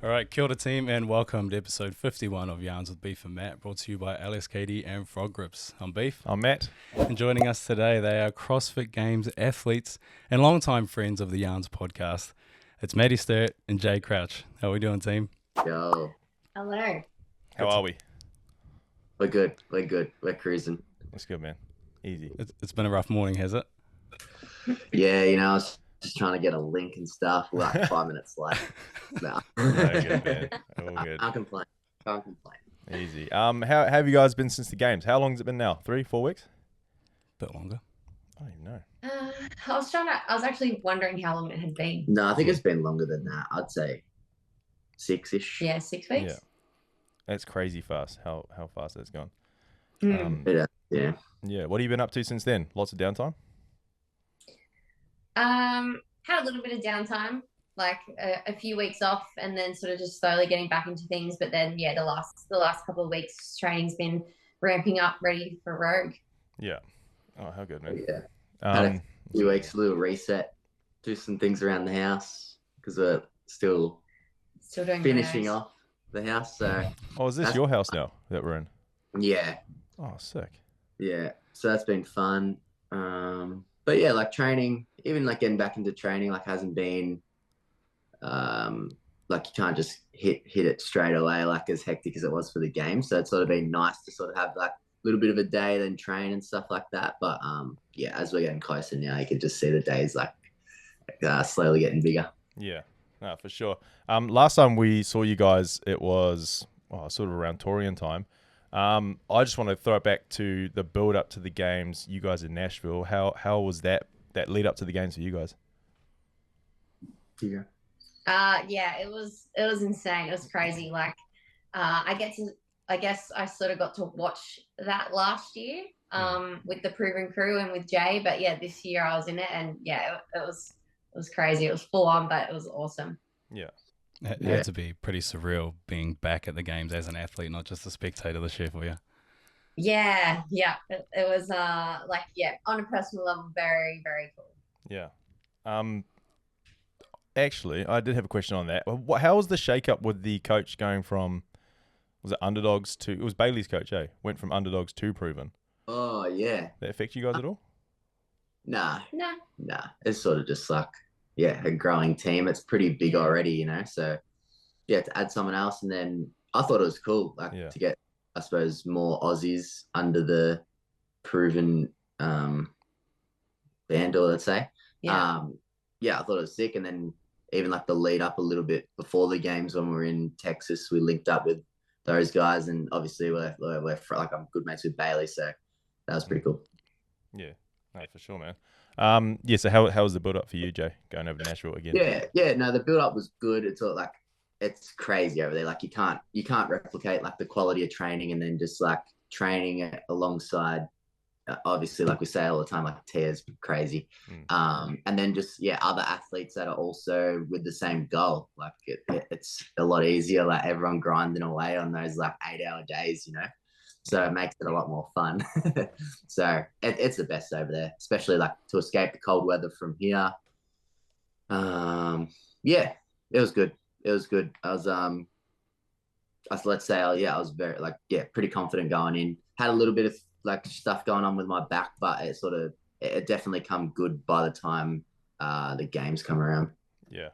All right, kia ora team, and welcome to episode 51 of Yarns with Beef and Matt, brought to you by LSKD and Frog Grips. I'm Beef. I'm Matt. And joining us today, they are CrossFit Games athletes and longtime friends of the Yarns podcast. It's Maddie, Sturt, and Jay Crouch. How are we doing, team? Yo. Hello. How are we? We're good. We're cruising. That's good, man. Easy. It's been a rough morning, has it? Yeah, I was just trying to get a link and stuff. We're like 5 minutes late. No. Good, man. All good. Can't complain. Easy. How have you guys been since the games? How long has it been now? 3-4 weeks? Bit longer. I don't even know. I was actually wondering how long it had been. No, I think it's been longer than that. I'd say 6-ish. Yeah, 6 weeks. Yeah. That's crazy fast. How fast that's gone. Yeah. Yeah. What have you been up to since then? Lots of downtime? Had a little bit of downtime, like a few weeks off, and then sort of just slowly getting back into things. But then, yeah, the last couple of weeks, training's been ramping up, ready for Rogue. Yeah. Oh, how good, man. Yeah. Had a few weeks, a little reset, do some things around the house because we're still doing finishing off the house. So. Oh, is this your house now that we're in? Yeah. Oh, sick. Yeah. So that's been fun. But yeah, like training, even like getting back into training, like hasn't been, like you can't just hit it straight away, like as hectic as it was for the game. So it's sort of been nice to sort of have like a little bit of a day, then train and stuff like that. But yeah, as we're getting closer now, you can just see the days like slowly getting bigger. Yeah, no, for sure. Last time we saw you guys, it was sort of around Torian time. I just want to throw it back to the build up to the games. You guys in Nashville, how was that lead up to the games for you guys? Yeah. Yeah, it was insane. It was crazy. Like, I guess I sort of got to watch that last year, with the Proven Crew and with Jay. But yeah, this year I was in it, and yeah, it was crazy. It was full on, but it was awesome. Yeah. It had to be pretty surreal being back at the games as an athlete, not just a spectator this year for you. Yeah. It was on a personal level, very, very cool. Yeah. Actually, I did have a question on that. How was the shake-up with the coach going from, was it underdogs to, it was Bailey's coach, eh? Went from underdogs to Proven. Oh, yeah. That affect you guys at all? Nah. No. It's sort of just like, yeah, a growing team. It's pretty big already, So, yeah, to add someone else. And then I thought it was cool, to get, I suppose, more Aussies under the Proven band, or let's say. Yeah. Yeah, I thought it was sick. And then even like the lead up a little bit before the games when we were in Texas, we linked up with those guys. And obviously we're like, I'm good mates with Bailey. So that was pretty cool. Yeah, no, for sure, man. So how was the build up for you, Jay, going over to Nashville again? Yeah. No, the build up was good. It's all like, it's crazy over there. Like you can't replicate like the quality of training and then just like training alongside, obviously, like we say all the time, like Tia's crazy. And then just, other athletes that are also with the same goal. Like it's a lot easier, like everyone grinding away on those like 8-hour days, So it makes it a lot more fun. So it's the best over there, especially like to escape the cold weather from here. Yeah, it was good. I was, let's say, I was very pretty confident going in. Had a little bit of like stuff going on with my back, but it definitely come good by the time the games come around. Yeah,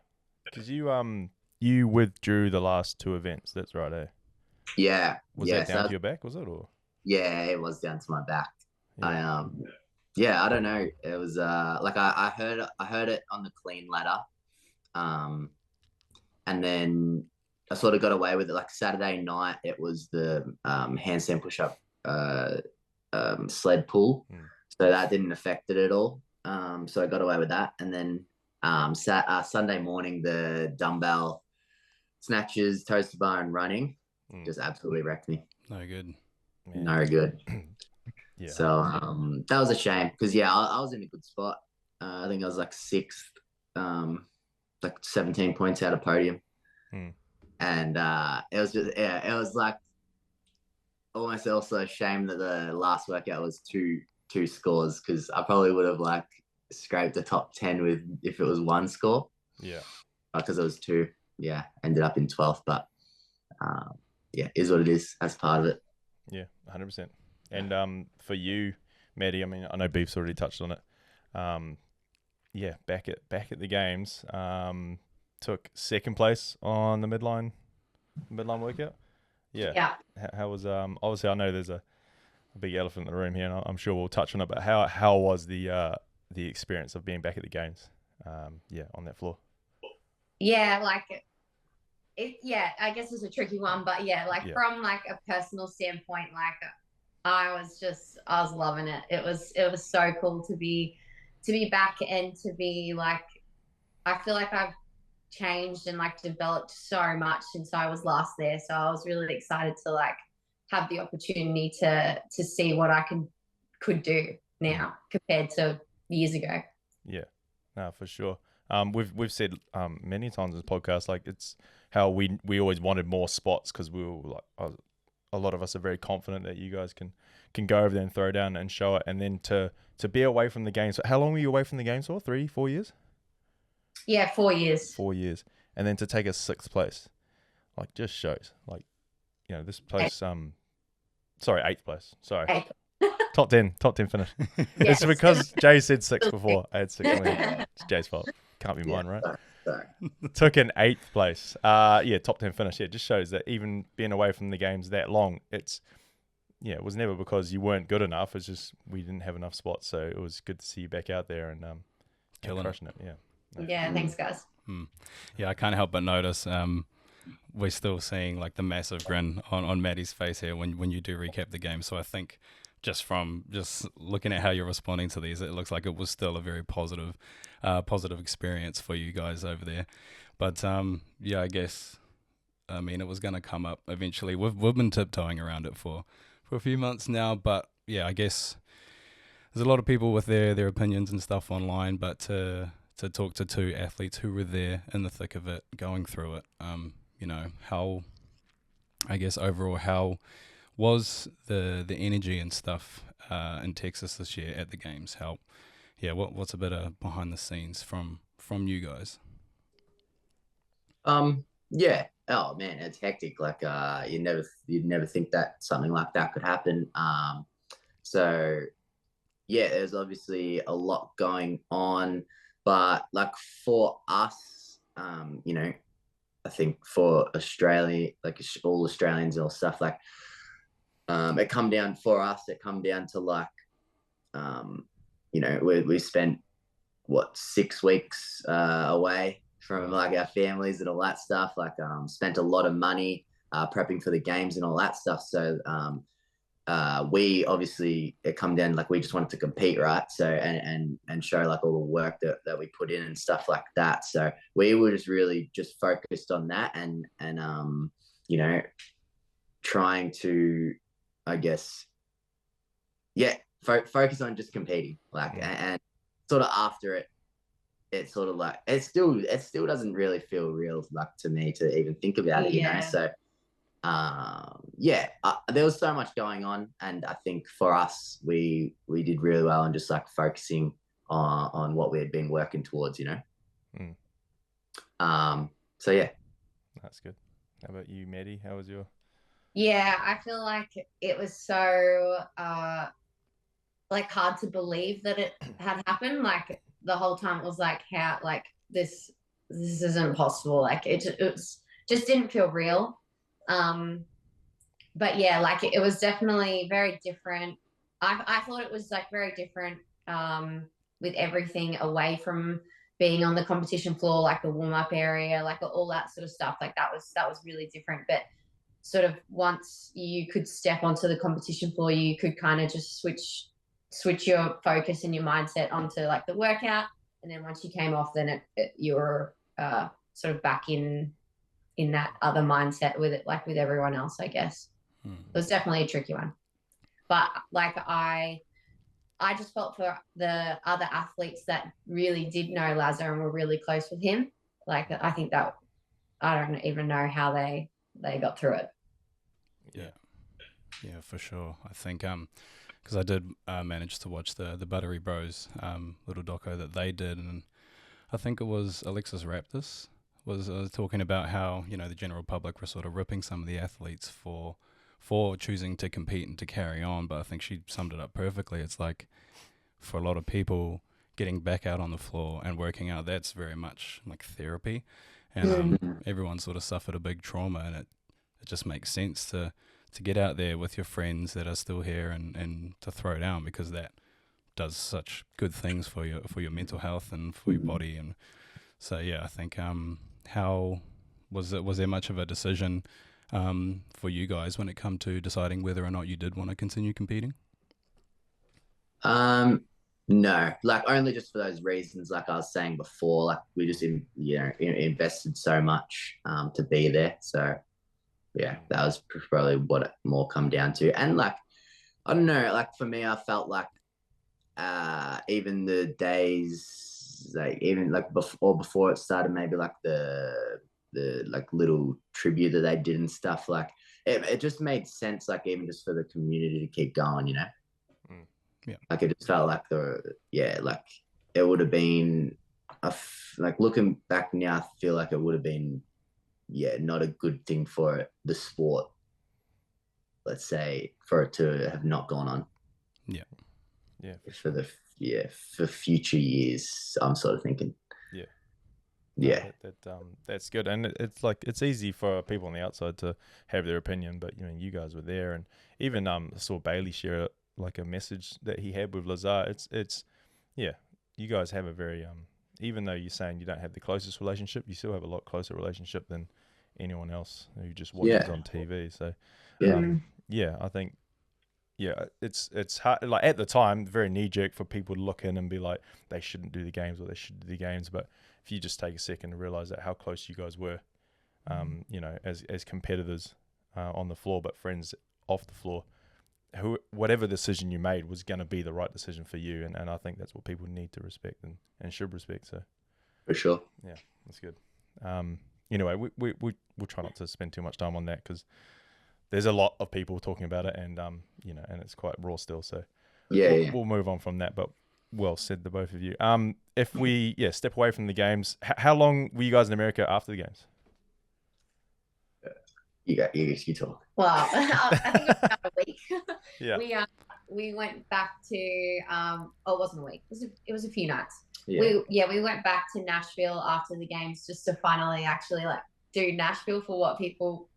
because you withdrew the last 2 events. That's right, eh? Yeah. Was that down to your back? Was it or? Yeah, it was down to my back. Yeah. I don't know. It was like I heard it on the clean ladder, and then I sort of got away with it. Like Saturday night, it was the handstand push-up sled pull, so that didn't affect it at all. So I got away with that, and then Sunday morning, the dumbbell snatches, toes to bar, and running just absolutely wrecked me. No good. Man. No good. Yeah. So that was a shame because I was in a good spot. I think I was like 6th, like 17 points out of podium. And it was just it was like almost also a shame that the last workout was two scores, because I probably would have like scraped the top 10 with if it was 1 score. Yeah. Because it was 2. yeah, ended up in 12th, but yeah, is what it is as part of it. Yeah, 100%. And for you, Maddie, I mean, I know Beef's already touched on it. Yeah, back at the games, took second place on the midline workout. Yeah. Yeah. How was obviously I know there's a big elephant in the room here, and I'm sure we'll touch on it. But how was the experience of being back at the games? Yeah, on that floor. Yeah, like yeah, I guess it's a tricky one, but yeah, like from like a personal standpoint, like I was loving it. It was so cool to be back and to be like, I feel like I've changed and like developed so much since I was last there. So I was really excited to like have the opportunity to see what I could do now compared to years ago. Yeah, no, for sure. We've said many times in this podcast, like it's how we always wanted more spots because we were like a lot of us are very confident that you guys can go over there and throw down and show it, and then to be away from the games. How long were you away from the games for? 3-4 years? Yeah, 4 years. 4 years, and then to take a 6th place, like just shows like, you know, this place. Sorry, 8th place. Sorry. 8th. Top 10 finish. Yes. It's because Jay said 6 before. I had 6. It's Jay's fault. Can't be mine, right? Sorry. Took an 8th place. Yeah, top 10 finish. Yeah, it just shows that even being away from the games that long, it was never because you weren't good enough. It's just we didn't have enough spots. So it was good to see you back out there and crushing it. Yeah. Yeah, thanks, guys. Yeah, I can't help but notice we're still seeing like the massive grin on Maddie's face here when you do recap the game. So I think just looking at how you're responding to these, it looks like it was still a very positive experience for you guys over there. But yeah, I guess, I mean, it was going to come up eventually. We've been tiptoeing around it for a few months now, but yeah, I guess there's a lot of people with their opinions and stuff online, but to talk to 2 athletes who were there in the thick of it, going through it, you know, how, I guess overall, how was the energy and stuff in Texas this year at the games? How, yeah, what's a bit of behind the scenes from you guys? Yeah. Oh man, it's hectic. Like you'd never think that something like that could happen. So yeah, there's obviously a lot going on, but like for us, you know, I think for Australia, like all Australians or stuff, like it come down to like, you know, we spent 6 weeks away from like our families and all that stuff, like spent a lot of money prepping for the games and all that stuff. So we obviously, it come down like we just wanted to compete, right? So and show like all the work that we put in and stuff like that. So we were just really just focused on that and you know, trying to, I guess, yeah, focus on just competing, like, and sort of after it's sort of like it still doesn't really feel real, like, to me to even think about it, you know. So yeah, there was so much going on, and I think for us we did really well and just like focusing on what we had been working towards, you know. So yeah, that's good. How about you, Maddie? How was your? Yeah, I feel like it was so like hard to believe that it had happened. Like the whole time it was like, how, like this isn't possible. Like it just didn't feel real. But yeah, like it was definitely very different. I thought it was like very different with everything away from being on the competition floor, like the warm-up area, like all that sort of stuff. Like that was really different. But sort of once you could step onto the competition floor, you could kind of just switch your focus and your mindset onto like the workout. And then once you came off, then you were sort of back in that other mindset with it, like with everyone else, I guess. It was definitely a tricky one. But like I just felt for the other athletes that really did know Lazo and were really close with him. Like I think that I don't even know how they got through it. Yeah, for sure. I think because I did manage to watch the Buttery Bros little doco that they did, and I think it was Alexis Raptis was talking about how, you know, the general public were sort of ripping some of the athletes for choosing to compete and to carry on. But I think she summed it up perfectly. It's like, for a lot of people, getting back out on the floor and working out, that's very much like therapy. And everyone sort of suffered a big trauma, and it just makes sense to get out there with your friends that are still here and to throw down, because that does such good things for your mental health and for your body. And so yeah, I think how was there much of a decision for you guys when it come to deciding whether or not you did want to continue competing? No, like only just for those reasons, like I was saying before, like we just invested so much to be there. So yeah, that was probably what it more come down to. And like, I don't know, like for me, I felt like even the days, like even like before it started, maybe like the like little tribute that they did and stuff, like it just made sense, like even just for the community to keep going, you know. Yeah, like it just felt like like it would have been like looking back now, I feel like it would have been not a good thing for the sport, let's say, for it to have not gone on. Yeah, for future years, I'm sort of thinking. That's good. And it's like, it's easy for people on the outside to have their opinion, but you know, you guys were there. And even saw Bailey share like a message that he had with Lazar. It's you guys have a very even though you're saying you don't have the closest relationship, you still have a lot closer relationship than anyone else who just watches on TV. So I think it's hard, like at the time, very knee jerk for people to look in and be like, they shouldn't do the games or they should do the games. But if you just take a second to realize that how close you guys were, you know, as competitors on the floor, but friends off the floor, whatever decision you made was going to be the right decision for you. And I think that's what people need to respect and should respect. So for sure. Yeah, that's good. Anyway, we'll try not to spend too much time on that, because there's a lot of people talking about it, and you know, and it's quite raw still. So we'll move on from that. But well said, the both of you. If we step away from the games, how long were you guys in America after the games? You talk. Well, I think it was about a week. Yeah. We went back to it wasn't a week. It was a few nights. Yeah. We went back to Nashville after the games, just to finally actually like do Nashville for what people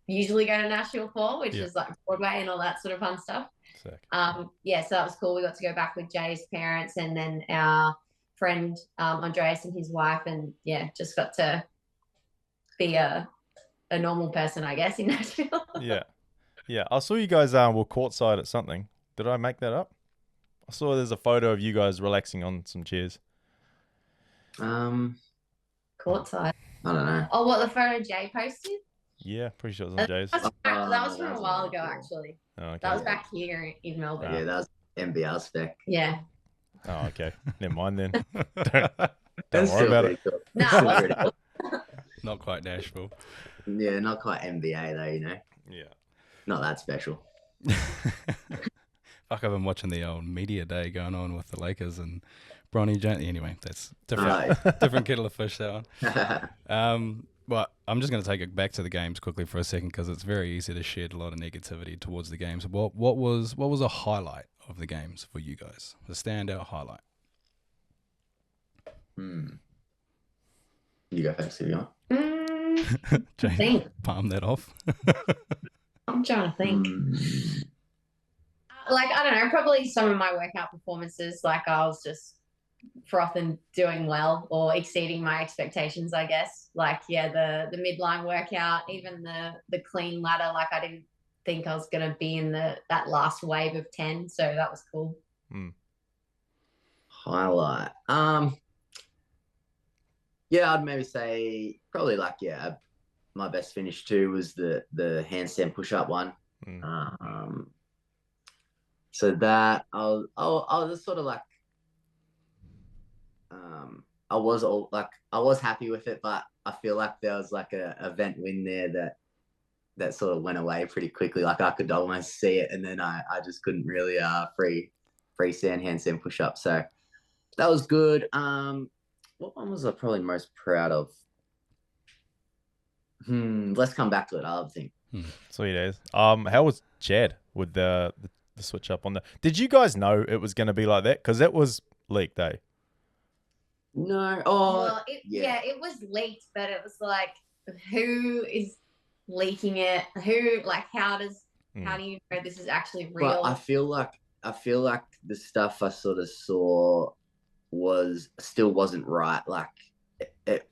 usually go to Nashville for, which is like Broadway and all that sort of fun stuff. Sick. So that was cool. We got to go back with Jay's parents and then our friend Andreas and his wife, and just got to be a normal person, I guess, in Nashville. Yeah. I saw you guys were courtside at something. Did I make that up? I saw there's a photo of you guys relaxing on some chairs. Courtside. I don't know. Oh, what, the photo Jay posted? Yeah, pretty sure it was on Jay's. That was from a while ago, actually. Oh, okay. That was back here in Melbourne. Yeah, that was MBR spec. Yeah. Oh, okay. Never mind then. Don't worry about it. No, Not quite Nashville. Yeah, not quite NBA though, you know. Yeah. Not that special. Fuck, I've been watching the old media day going on with the Lakers and Bronny James. Anyway, that's different. Different kettle of fish, that one. Well, I'm just going to take it back to the games quickly for a second, because it's very easy to shed a lot of negativity towards the games. What was a highlight of the games for you guys? The standout highlight. You go first if you want. Jane, palm that off. I'm trying to think. Like, I don't know, probably some of my workout performances, like I was just frothing, doing well or exceeding my expectations, I guess. Like, the midline workout, even the clean ladder, like I didn't think I was going to be in that last wave of 10. So that was cool. Highlight. I'd maybe say probably like, my best finish too was the handstand push-up one. So that I was sort of like, I was happy with it, but I feel like there was like a event win there that sort of went away pretty quickly. Like I could almost see it, and then I just couldn't really freestand handstand push up. So that was good. What one was I probably most proud of? Let's come back to it. I'll think. Sweet as. How was Chad with the switch up on the? Did you guys know it was going to be like that? Because that was leaked, eh? No. Well, it was leaked, but it was like, who is leaking it? Who, like, how do you know this is actually real? But I feel like the stuff I sort of saw still wasn't right. Like,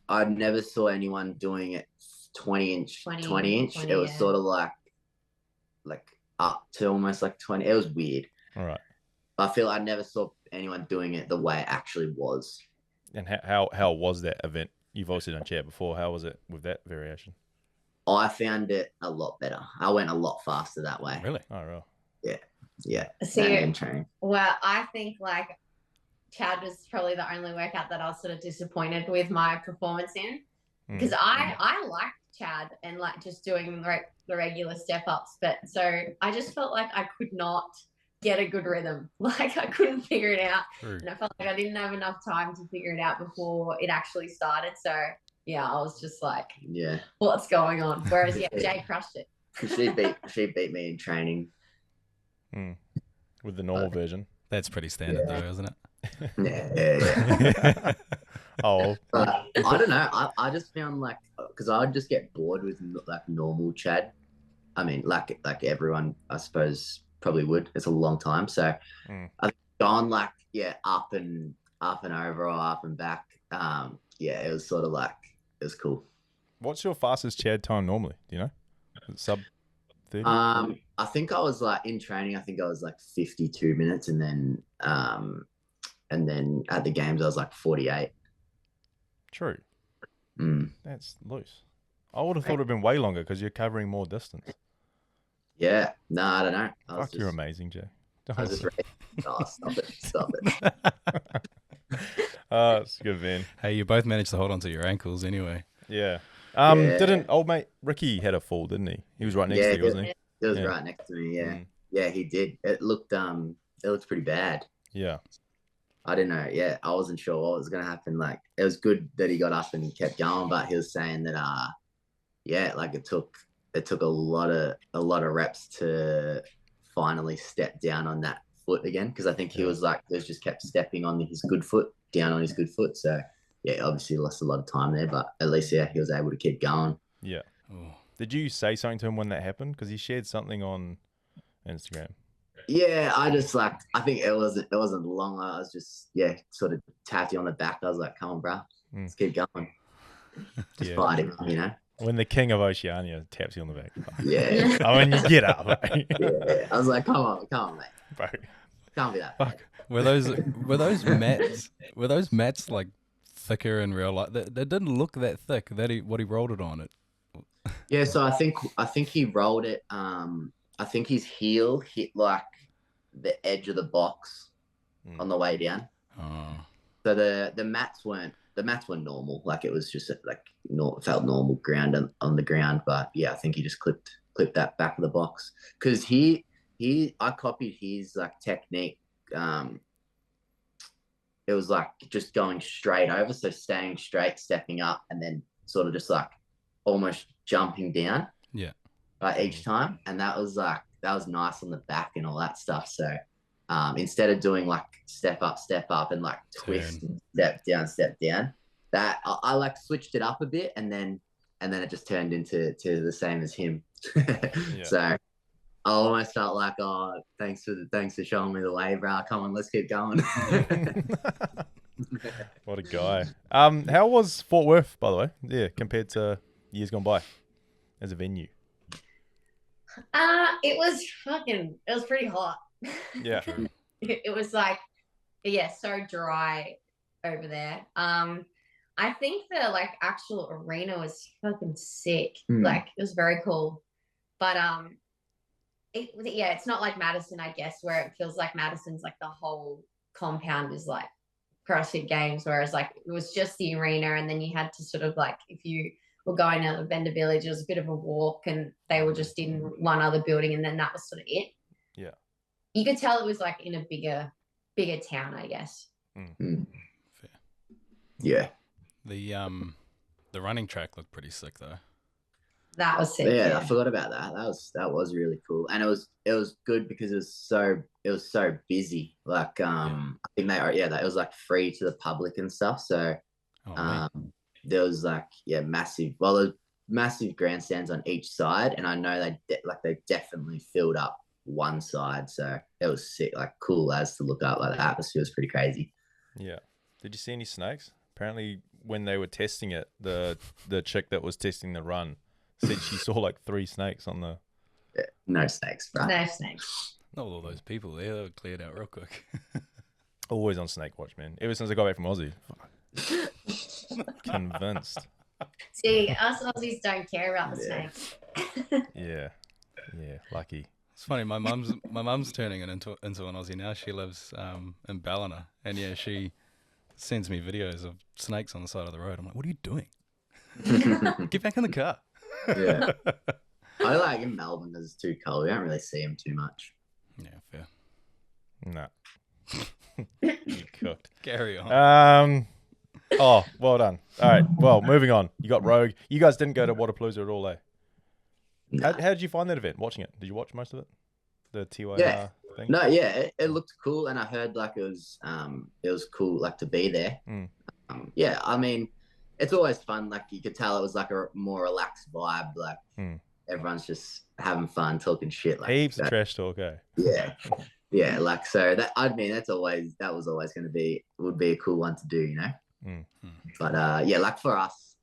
I never saw anyone doing it 20 inch. It was sort of like up to almost like 20. It was weird. All right. I feel I never saw anyone doing it the way it actually was. And how was that event? You've obviously done chat before. How was it with that variation? I found it a lot better. I went a lot faster that way. Really? Oh, really? Yeah. See, well, I think like Chad was probably the only workout that I was sort of disappointed with my performance in, because I liked Chad and like just doing the regular step ups, but so I just felt like I could not get a good rhythm. Like I couldn't figure it out. True. And I felt like I didn't have enough time to figure it out before it actually started. So yeah, I was just like, what's going on? Whereas Jay crushed it. She beat me in training. With the normal version. That's pretty standard though, isn't it? Yeah. Oh. I don't know. I just found like, because I would just get bored with like normal Chad. I mean, like everyone, I suppose, probably would. It's a long time. So I've gone like, up and over or up and back. It was sort of like, it was cool. What's your fastest Chad time normally? Do you know? Sub 30? I think I was like in training, I think I was like 52 minutes, and then at the games I was like 48. True. That's loose. I would have thought it'd been way longer because you're covering more distance. Yeah. No, I don't know. Fuck, you're amazing, Jay. I was just stop it. Oh, it's good, man. Hey, you both managed to hold on to your ankles anyway. Yeah. Didn't old mate Ricky had a fall, didn't he? He was right next to you, wasn't he? He was right next to me, yeah. Yeah, he did. It looked pretty bad. Yeah. I didn't know. Yeah, I wasn't sure what was gonna happen. Like, it was good that he got up and kept going, but he was saying that like it took a lot of reps to finally step down on that foot again, because I think he was just kept stepping on his good foot, down on his good foot. So yeah, obviously lost a lot of time there, but at least he was able to keep going. Yeah. Oh. Did you say something to him when that happened? Because he shared something on Instagram. Yeah, I think it wasn't long. I was just sort of tapped you on the back. I was like, come on, bro, let's keep going. Just fight him, you know. When the king of Oceania taps you on the back. Yeah. I mean, you get up. Right? Yeah. I was like, come on, mate. Bro. Can't be that. Fuck. Were those mats like thicker in real life? They didn't look that thick. What he rolled it on it. Yeah, so I think he rolled it. I think his heel hit like the edge of the box on the way down. Oh. So the mats weren't normal. Like, it was just felt normal ground on the ground. But yeah, I think he just clipped that back of the box, because I copied his like technique. It was like just going straight over, so staying straight, stepping up, and then sort of just like almost jumping down. Yeah. Each time, and that was nice on the back and all that stuff. So instead of doing like step up and like twist and step down, that I like switched it up a bit, and then it just turned into the same as him. So I almost felt like, oh, thanks for showing me the way, bro. Come on, let's keep going. What a guy. How was Fort Worth, by the way? Yeah, compared to years gone by as a venue. It was pretty hot. Yeah. It was like, so dry over there. I think the like actual arena was fucking sick. Like, it was very cool. But it's not like Madison, I guess, where it feels like Madison's like the whole compound is like CrossFit Games, whereas like it was just the arena, and then you had to sort of like, if you were going to the vendor village, it was a bit of a walk, and they were just in one other building, and then that was sort of it. Yeah. You could tell it was like in a bigger town, I guess. Fair. Yeah. The running track looked pretty sick though. That was sick. Yeah, Yeah. I forgot about that. That was really cool, and it was good because it was so busy. Like I think it was like free to the public and stuff. So Oh, man. there was like massive. Well, there was massive grandstands on each side, and I know they definitely filled up one side. So it was sick, like cool as to look up. Like the atmosphere was pretty crazy. Yeah. Did you see any snakes? Apparently, when they were testing it, the chick that was testing the run said she saw like 3 snakes on the. Yeah, no snakes, bro. No snakes. Not all those people there. They were cleared out real quick. Always on snake watch, man. Ever since I got back from Aussie. Convinced. See, us Aussies don't care about the snakes. Yeah. Yeah. Lucky. It's funny. My mum's turning it into an Aussie now. She lives in Ballina, and yeah, she sends me videos of snakes on the side of the road. I'm like, what are you doing? Get back in the car. Yeah. I like in Melbourne because it's too cold. We don't really see them too much. Yeah, fair. No. You cooked. Carry on. Oh, well done. All right. Well, moving on. You got Rogue. You guys didn't go to Waterpalooza at all, eh? Nah. How did you find that event? Watching it? Did you watch most of it? The TYR Yeah. thing? No, yeah, it looked cool, and I heard like it was cool like to be there. Yeah, I mean, it's always fun. Like you could tell it was like a more relaxed vibe. Like everyone's just having fun, talking shit. Like Heaps of trash talk, eh? Yeah, yeah. Like so that I mean that was always would be a cool one to do, you know. But yeah, like for us,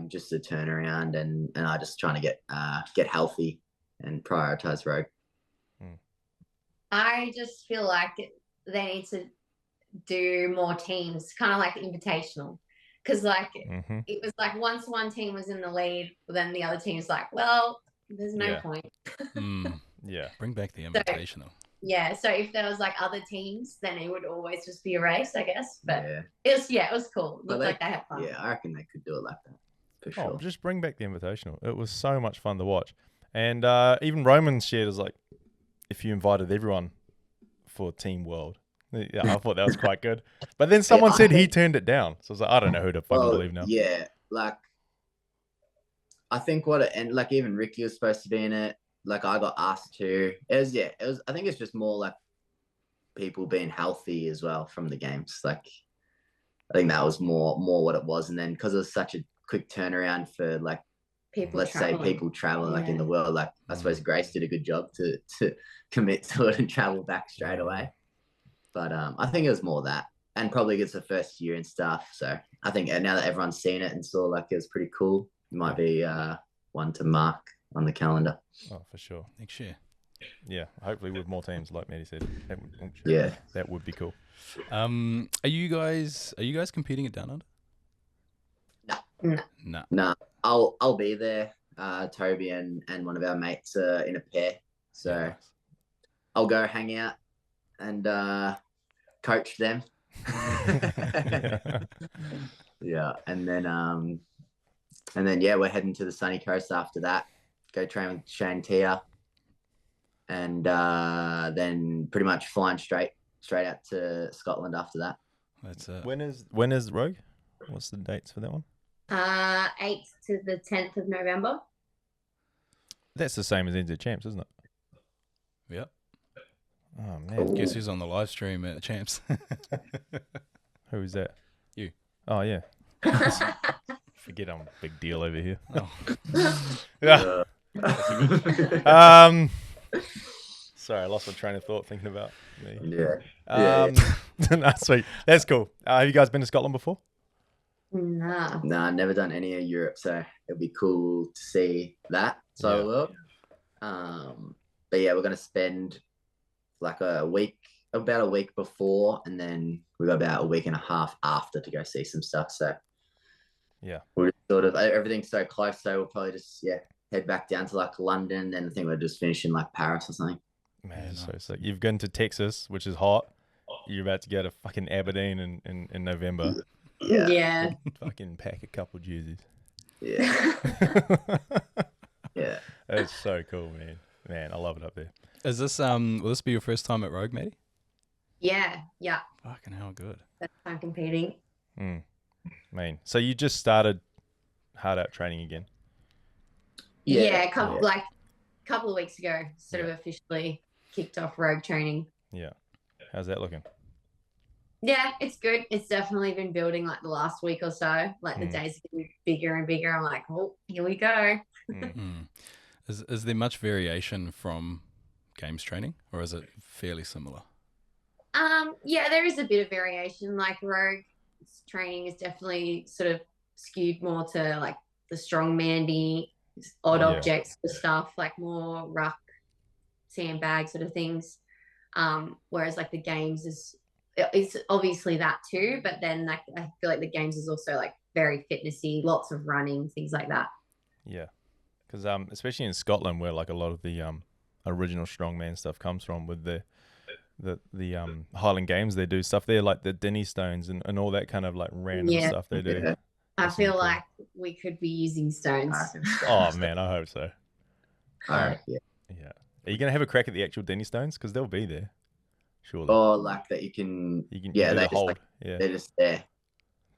just a turnaround, and I just trying to get healthy and prioritize Rogue. I just feel like they need to do more teams, kind of like the invitational. Because like it was like once one team was in the lead, then the other team's like, well, there's no point. Yeah. Bring back the invitational. So if there was like other teams, then it would always just be a race, I guess. But Yeah. it was cool. Looked like they had fun. Yeah, I reckon they could do it like that for sure. Oh, just bring back the invitational. It was so much fun to watch. And even Roman shared as like, if you invited everyone for Team World. Yeah, I thought that was quite good. But then someone said he turned it down. So I was like, I don't know who to fucking believe now. Yeah, like I think and like even Ricky was supposed to be in it. Like I got asked to. It was I think it's just more like people being healthy as well from the games. Like I think that was more what it was. And then because it was such a quick turnaround for like people traveling like in the world, like I suppose Grace did a good job to commit to it and travel back straight away. But I think it was more that, and probably it's the first year and stuff. So I think now that everyone's seen it and saw like it was pretty cool, it might be one to mark on the calendar. Oh, for sure. Next year. Yeah, hopefully with more teams, like Maddie said. That would be cool. Are you guys competing at Down Under? No. I'll be there. Toby and one of our mates are in a pair, so I'll go hang out and coach them. Yeah, and then we're heading to the sunny coast after that. Go train with Shane Tia, and then pretty much flying straight out to Scotland after that. That's it. When is Rogue? What's the dates for that one? 8th to the 10th of November. That's the same as NZ Champs, isn't it? Yep. Oh man, guess who's on the live stream at Champs? Who is that? You. Oh yeah. Forget I'm a big deal over here. Oh. Yeah. Sorry, I lost my train of thought thinking about me. Yeah. No, sweet. That's cool. Have you guys been to Scotland before? Nah, never done any of Europe, so it'd be cool to see that side of the world. But yeah, we're gonna spend like about a week before, and then we got about a week and a half after to go see some stuff. So yeah, we're just sort of everything's so close, so we'll probably just head back down to like London, and I think we're just finishing like Paris or something. Man, so sick. You've gone to Texas, which is hot. You're about to go to fucking Aberdeen in November. Yeah. Fucking pack a couple jerseys. Yeah. Yeah. That's so cool, man. Man, I love it up there. Is this will this be your first time at Rogue, Maddie? Yeah. Fucking hell, good. First time competing. Man, so you just started hard out training again? Yeah, Yeah. like a couple of weeks ago, sort of officially kicked off rogue training. Yeah. How's that looking? Yeah, it's good. It's definitely been building like the last week or so. Like the days are getting bigger and bigger. I'm like, oh, here we go. Is there much variation from games training, or is it fairly similar? Yeah, there is a bit of variation. Like rogue training is definitely sort of skewed more to like the strongman-y, odd objects for stuff, like more ruck, sandbag sort of things. Whereas like the games is obviously that too, but then like I feel like the games is also like very fitnessy, lots of running, things like that. Yeah, because especially in Scotland, where like a lot of the original strongman stuff comes from, with the Highland Games, they do stuff there like the Dinny Stones and all that kind of like random stuff they do. Yeah. I feel like we could be using stones. Oh man, I hope so. Yeah. Yeah. Are you gonna have a crack at the actual Denny Stones? Because they'll be there, surely. Or like that you can do they the just hold. like, Yeah. they're just there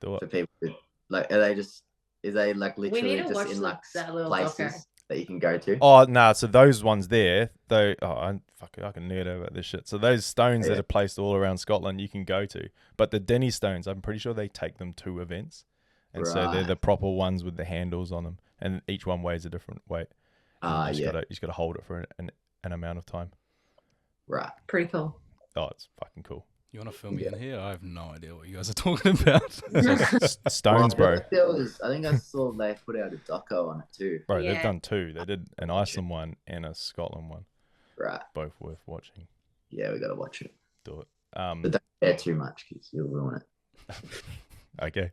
Do for it. people to, like is they like We literally need to just watch in like that little places doco. that you can go to? Oh nah, so those ones there, though. I can nerd over this shit. So those stones that are placed all around Scotland, you can go to. But the Denny Stones, I'm pretty sure they take them to events, and so they're the proper ones with the handles on them, and each one weighs a different weight. You just gotta hold it for an amount of time. Right. Pretty cool. Oh, it's fucking cool. You want to film me in here? I have no idea what you guys are talking about. Stones, bro. I think I saw they put out a doco on it too. Bro, they've done two. They did an Iceland one and a Scotland one. Right. Both worth watching. Yeah, we gotta watch it. Do it. But don't care too much because you'll ruin it. Okay.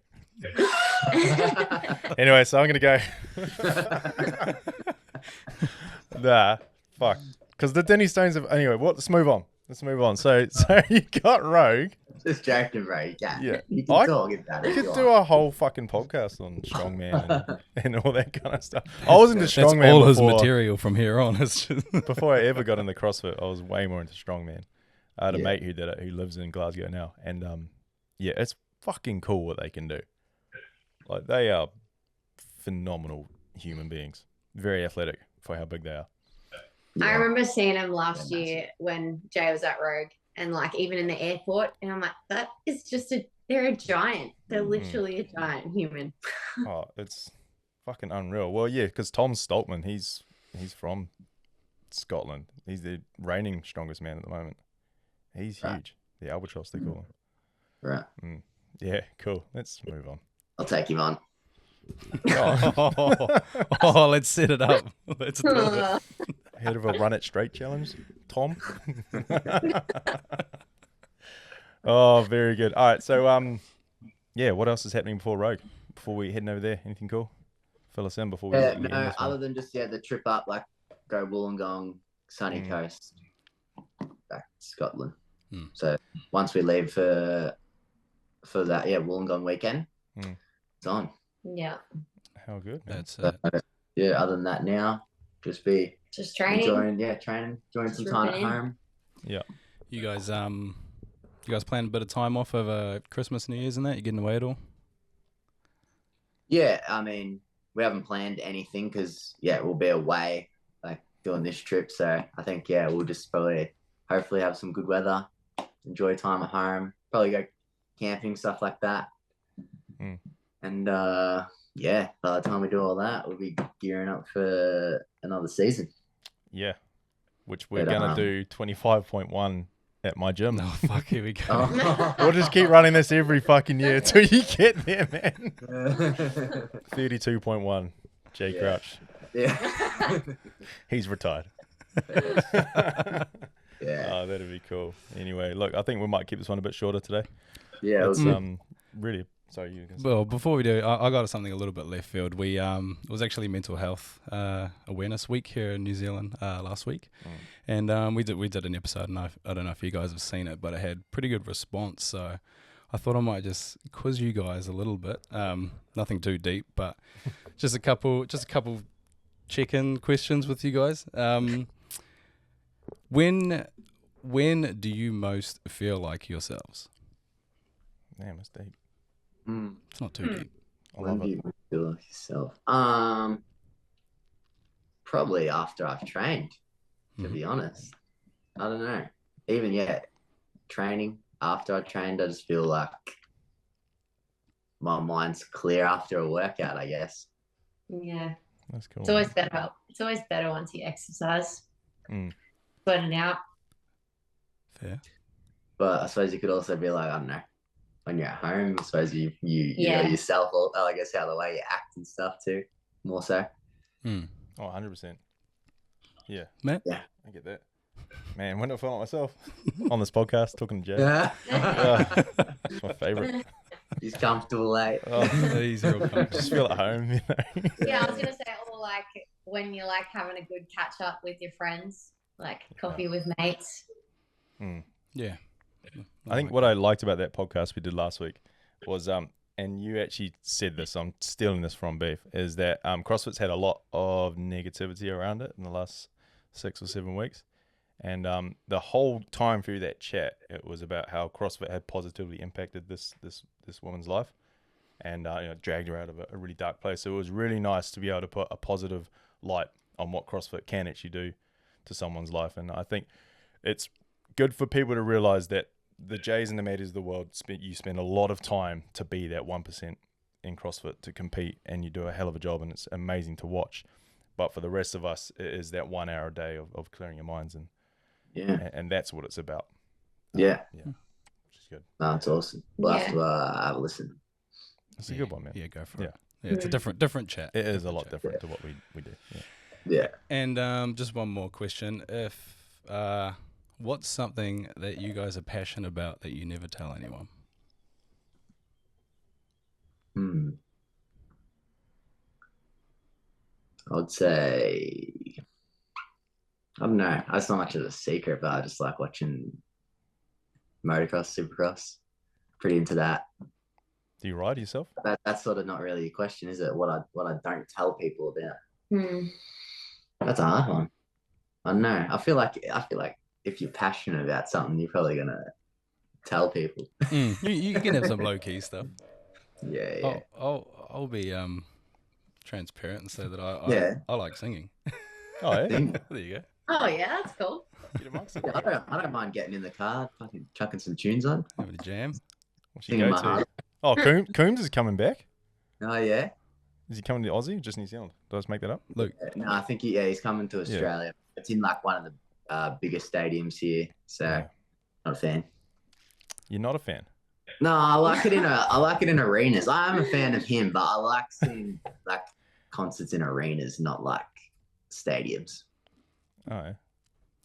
Anyway, so I'm gonna go. Nah, fuck. Because the Denny Stones have. Anyway, let's move on. So you got Rogue. Just joking, bro. You can. Yeah. You can talk about it. We could do a whole fucking podcast on strongman and all that kind of stuff. I was into strongman. That's all before, his material from here on. It's just before I ever got into CrossFit, I was way more into strongman. I had a mate who did it, who lives in Glasgow now, and it's fucking cool what they can do. Like, they are phenomenal human beings, very athletic for how big they are. I remember seeing him last year when Jay was at Rogue, and like even in the airport, and I'm like, that is just they're a giant. They're literally a giant human. Oh, it's fucking unreal. Well, yeah, because Tom Stoltman, he's from Scotland. He's the reigning strongest man at the moment. He's huge. The albatross, they call him. Right. Yeah, cool. Let's move on. I'll take him on. oh, let's set it up. Let's do it. Heard of a run it straight challenge, Tom? Oh, very good. All right, so what else is happening before Rogue? Before we heading over there, anything cool? Fill us in before we. Other than just the trip up, like go Wollongong, sunny coast, back to Scotland. So once we leave for that, Wollongong weekend, it's on. Yeah. How good. That's it. Other than that, now just training. Enjoying some time at home. Yeah. You guys plan a bit of time off over Christmas, New Year's, and that? You getting away at all? Yeah, I mean, we haven't planned anything because we'll be away like doing this trip. So I think we'll just hopefully have some good weather, enjoy time at home, probably go camping, stuff like that. And by the time we do all that, we'll be gearing up for another season. Yeah, which we're gonna do 25.1 at my gym. Oh fuck, here we go. We'll just keep running this every fucking year till you get there, man. 32.1, Jay Crouch. Yeah. He's retired. Yeah. Oh, that'd be cool. Anyway, look, I think we might keep this one a bit shorter today. Yeah. It's really. Sorry, you guys. Well, before we do, I got something a little bit left field. We it was actually Mental Health Awareness Week here in New Zealand last week, and we did an episode, and I don't know if you guys have seen it, but it had pretty good response. So I thought I might just quiz you guys a little bit. Nothing too deep, but just a couple check-in questions with you guys. When do you most feel like yourselves? Damn, it's deep. It's not too deep. I love When do it. you feel like yourself? probably after I've trained, to be honest. I don't know. Even training, after I trained, I just feel like my mind's clear after a workout, I guess. Yeah. That's cool. It's always better. It's always better once you exercise. Burning out. Fair. But I suppose you could also be like, I don't know, when you're at home, I suppose you know yourself, or I guess how the way you act and stuff too, more so. Oh, 100%. Yeah. Matt? Yeah. I get that. Man, when do I feel like myself? On this podcast, talking to Jay. Yeah. It's my favourite. He's comfortable, eh? Oh, he's real comfortable. Just feel at home, you know. Yeah, I was gonna say, or like when you're like having a good catch up with your friends, like coffee with mates. Yeah. I think what I liked about that podcast we did last week was, and you actually said this, I'm stealing this from Beef, is that CrossFit's had a lot of negativity around it in the last 6 or 7 weeks. And the whole time through that chat, it was about how CrossFit had positively impacted this woman's life, and dragged her out of a really dark place. So it was really nice to be able to put a positive light on what CrossFit can actually do to someone's life. And I think it's good for people to realize that the Jays and the Maddies of the world, you spend a lot of time to be that 1% in CrossFit, to compete, and you do a hell of a job, and it's amazing to watch. But for the rest of us, it is that 1 hour a day of clearing your minds, and that's what it's about. Yeah. Which is good. That's awesome. We'll have to have a listen. It's a good one, man. Yeah, go for it. Yeah, it's a different chat. It is a lot different to what we do. Yeah. And just one more question. If what's something that you guys are passionate about that you never tell anyone? I'd say, I don't know. It's not much of a secret, but I just like watching motocross, supercross. Pretty into that. Do you ride yourself? That's sort of not really a question, is it? What I don't tell people about. That's a hard one. I don't know. I feel like if you're passionate about something, you're probably gonna tell people. You can have some low key stuff. Yeah. I'll be transparent and say that I like singing. Oh yeah. There you go. Oh yeah, that's cool. Get amongst it. I don't mind getting in the car, fucking chucking some tunes on. Having a jam. What's your go-to? Oh, Coombs is coming back. Oh yeah. Is he coming to Aussie or just New Zealand? Did I just make that up? Look. No, I think he's coming to Australia. Yeah. It's in like one of the biggest stadiums here, so not a fan. You're not a fan? No, I like it in arenas. I'm a fan of him, but I like seeing like concerts in arenas, not like stadiums. Oh yeah.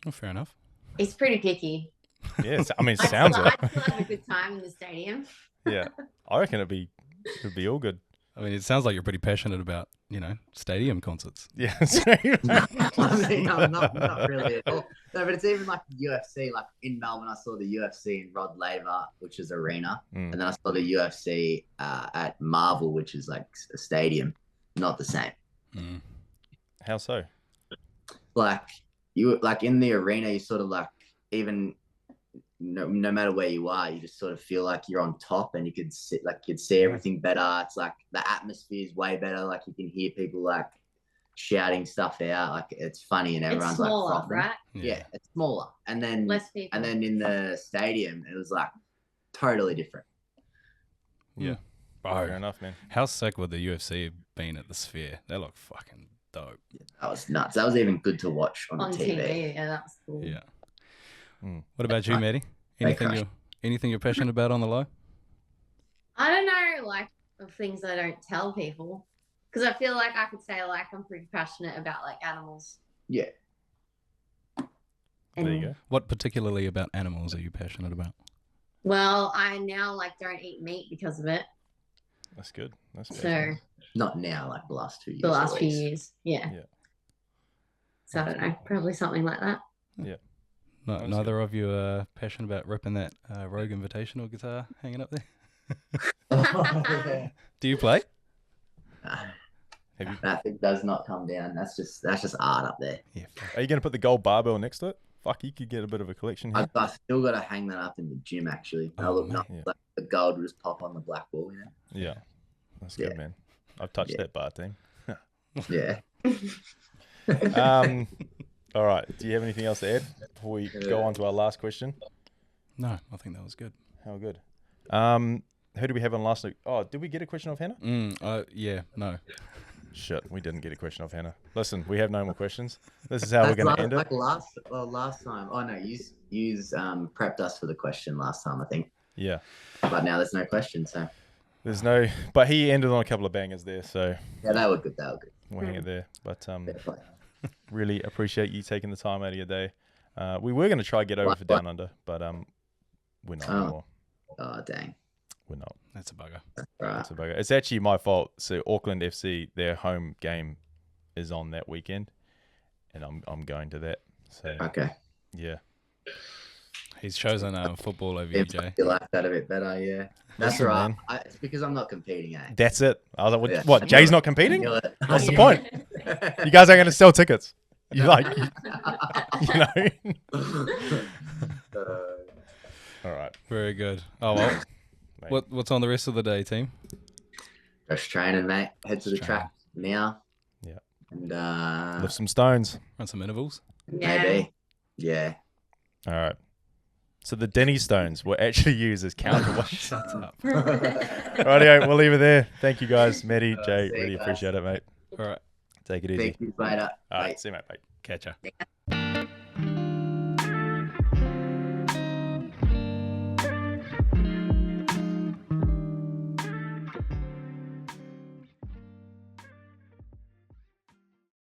Well, fair enough. He's pretty picky. Yes, I mean it sounds it. it. I'd still have a good time in the stadium. Yeah, I reckon it'd be all good. I mean, it sounds like you're pretty passionate about, stadium concerts. Yeah. I mean, I'm not really at all. No, but it's even like the UFC. Like in Melbourne, I saw the UFC in Rod Laver, which is arena, and then I saw the UFC at Marvel, which is like a stadium. Not the same. How so? Like in the arena, you sort of like even no matter where you are, you just sort of feel like you're on top, and you could see everything better. It's like the atmosphere is way better. Like you can hear people like shouting stuff out. Like it's funny, and everyone's smaller, like frothing. right? Yeah, it's smaller, and then less people. And then in the stadium, it was like totally different. Yeah, fair enough, man. How sick would the UFC have been at the Sphere? They look fucking dope. Yeah, that was nuts. That was even good to watch on TV. Yeah, that was cool. Yeah. What about you, Maddie? Anything you're passionate about on the low? I don't know, like of things I don't tell people, because I feel like I could say like I'm pretty passionate about like animals. Yeah. There you go. What particularly about animals are you passionate about? Well, I now like don't eat meat because of it. That's good. So not now, like the last 2 years. The last few years, yeah. So I don't know, probably something like that. Yeah. No, neither of you are passionate about ripping that Rogue Invitational guitar hanging up there? Do you play? That thing does not come down. That's just art up there. Yeah. Are you going to put the gold barbell next to it? Fuck, you could get a bit of a collection here. I still got to hang that up in the gym, actually. Like the gold will just pop on the black wall, Yeah. That's good, man. I've touched that bar team. Yeah. All right. Do you have anything else to add before we go on to our last question? No, I think that was good. How good. Who do we have on last week? Oh, did we get a question off Hannah? Yeah, no. Shit, we didn't get a question off Hannah. Listen, we have no more questions. This is how we're going to end it. Last time. Oh no, you prepped us for the question last time, I think. Yeah. But now there's no question, so. There's no, but he ended on a couple of bangers there, so. Yeah, they were good. We'll hang it there. But really appreciate you taking the time out of your day. We were going to try get over for Down Under, but we're not anymore. Oh dang. We're not. That's a bugger. Right. That's a bugger. It's actually my fault. So Auckland FC, their home game is on that weekend, and I'm going to that. So Okay. yeah. He's chosen football over you, Jay. You like that a bit better, yeah. That's Listen, right. man. It's because I'm not competing, eh? That's it. I was like, Yeah. what? Jay's not competing? Knew it. What's the point? You guys aren't going to sell tickets. You like, you know. All right. Very good. Oh well. Mate. What's on the rest of the day, team? Just training, mate. Head to the track now. Yeah. And Lift some stones. Run some intervals. maybe. Yeah. All right. So the Denny stones were actually used as counterweight. Shut up. Rightio, we'll leave it there. Thank you guys, Maddie, Jay. see you Really guys. appreciate it, mate. All right. Take it easy. Thank you later. All Bye. right. See you, mate. Bye. Catch ya.